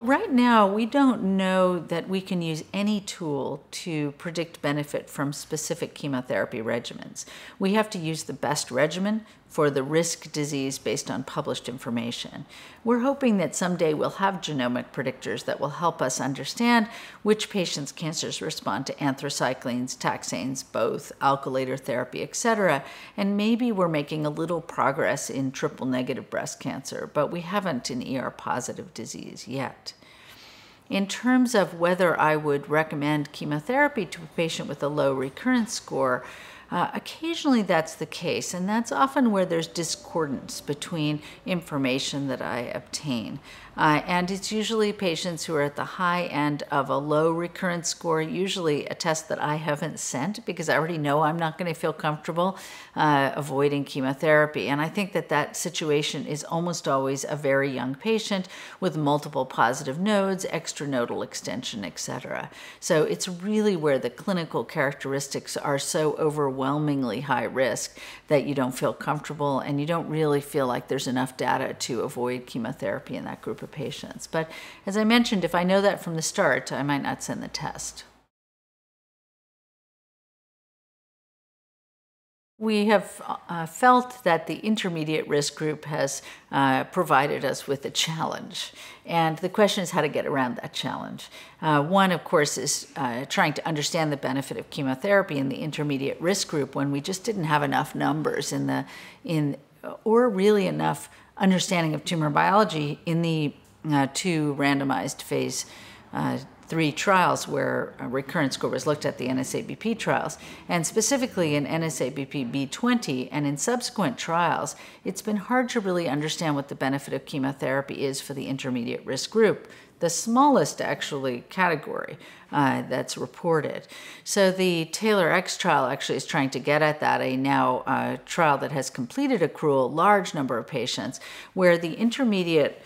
Right now, we don't know that we can use any tool to predict benefit from specific chemotherapy regimens. We have to use the best regimen for the risk disease based on published information. We're hoping that someday we'll have genomic predictors that will help us understand which patients' cancers respond to anthracyclines, taxanes, both, alkylator therapy, etc. And maybe we're making a little progress in triple-negative breast cancer, but we haven't in ER-positive disease yet. In terms of whether I would recommend chemotherapy to a patient with a low recurrence score, occasionally that's the case, and that's often where there's discordance between information that I obtain. And it's usually patients who are at the high end of a low recurrence score, usually a test that I haven't sent because I already know I'm not going to feel comfortable avoiding chemotherapy. And I think that that situation is almost always a very young patient with multiple positive nodes, extranodal extension, etc. So it's really where the clinical characteristics are so overwhelmingly high risk that you don't feel comfortable and you don't really feel like there's enough data to avoid chemotherapy in that group of patients. But as I mentioned, if I know that from the start, I might not send the test. We have felt that the intermediate risk group has provided us with a challenge. And the question is how to get around that challenge. One, of course, is trying to understand the benefit of chemotherapy in the intermediate risk group when we just didn't have enough numbers or really enough understanding of tumor biology in the two randomized phase 3 trials where a recurrence score was looked at, the NSABP trials, and specifically in NSABP B20 and in subsequent trials, it's been hard to really understand what the benefit of chemotherapy is for the intermediate risk group, the smallest actually category that's reported. So the TAILOR-X trial actually is trying to get at that, a trial that has completed accrual, large number of patients, where the intermediate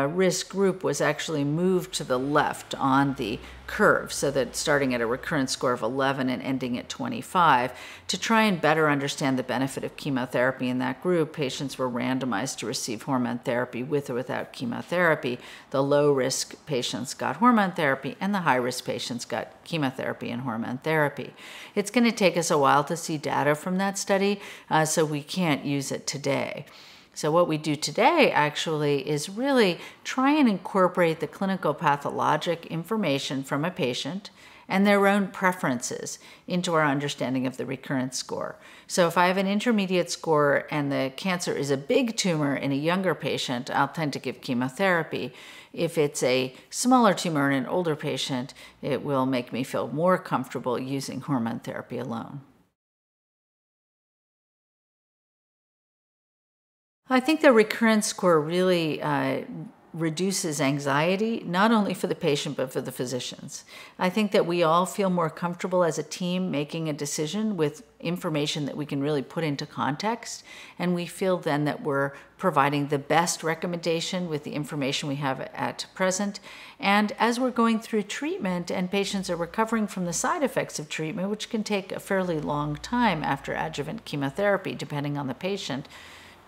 risk group was actually moved to the left on the curve, so that starting at a recurrence score of 11 and ending at 25, to try and better understand the benefit of chemotherapy in that group, patients were randomized to receive hormone therapy with or without chemotherapy. The low-risk patients got hormone therapy, and the high-risk patients got chemotherapy and hormone therapy. It's going to take us a while to see data from that study, so we can't use it today. So what we do today actually is really try and incorporate the clinical pathologic information from a patient and their own preferences into our understanding of the recurrence score. So if I have an intermediate score and the cancer is a big tumor in a younger patient, I'll tend to give chemotherapy. If it's a smaller tumor in an older patient, it will make me feel more comfortable using hormone therapy alone. I think the recurrence score really reduces anxiety, not only for the patient, but for the physicians. I think that we all feel more comfortable as a team making a decision with information that we can really put into context, and we feel then that we're providing the best recommendation with the information we have at present. And as we're going through treatment and patients are recovering from the side effects of treatment, which can take a fairly long time after adjuvant chemotherapy, depending on the patient,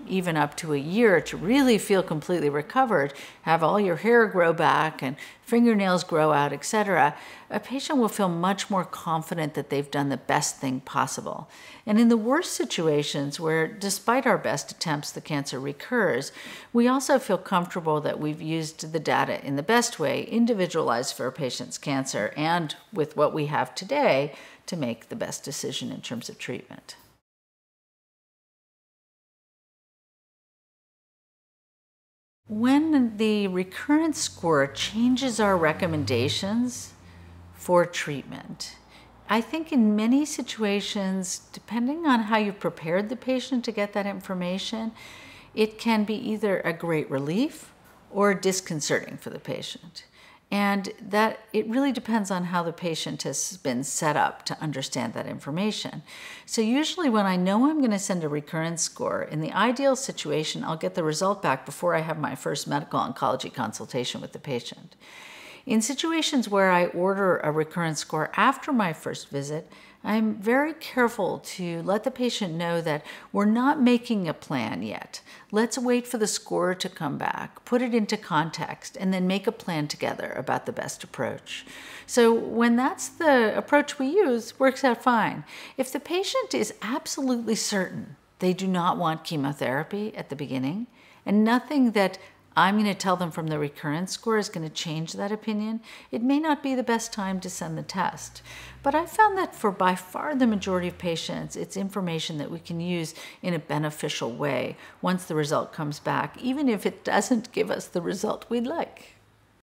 even up to a year to really feel completely recovered, have all your hair grow back and fingernails grow out, etc., a patient will feel much more confident that they've done the best thing possible. And in the worst situations where, despite our best attempts, the cancer recurs, we also feel comfortable that we've used the data in the best way, individualized for a patient's cancer, and with what we have today to make the best decision in terms of treatment. When the recurrence score changes our recommendations for treatment, I think in many situations, depending on how you prepared the patient to get that information, it can be either a great relief or disconcerting for the patient. And that it really depends on how the patient has been set up to understand that information. So usually when I know I'm going to send a recurrence score, in the ideal situation, I'll get the result back before I have my first medical oncology consultation with the patient. In situations where I order a recurrence score after my first visit, I'm very careful to let the patient know that we're not making a plan yet. Let's wait for the score to come back, put it into context, and then make a plan together about the best approach. So when that's the approach we use, works out fine. If the patient is absolutely certain they do not want chemotherapy at the beginning, and nothing that I'm going to tell them from the recurrence score is going to change that opinion, it may not be the best time to send the test. But I found that for by far the majority of patients, it's information that we can use in a beneficial way once the result comes back, even if it doesn't give us the result we'd like.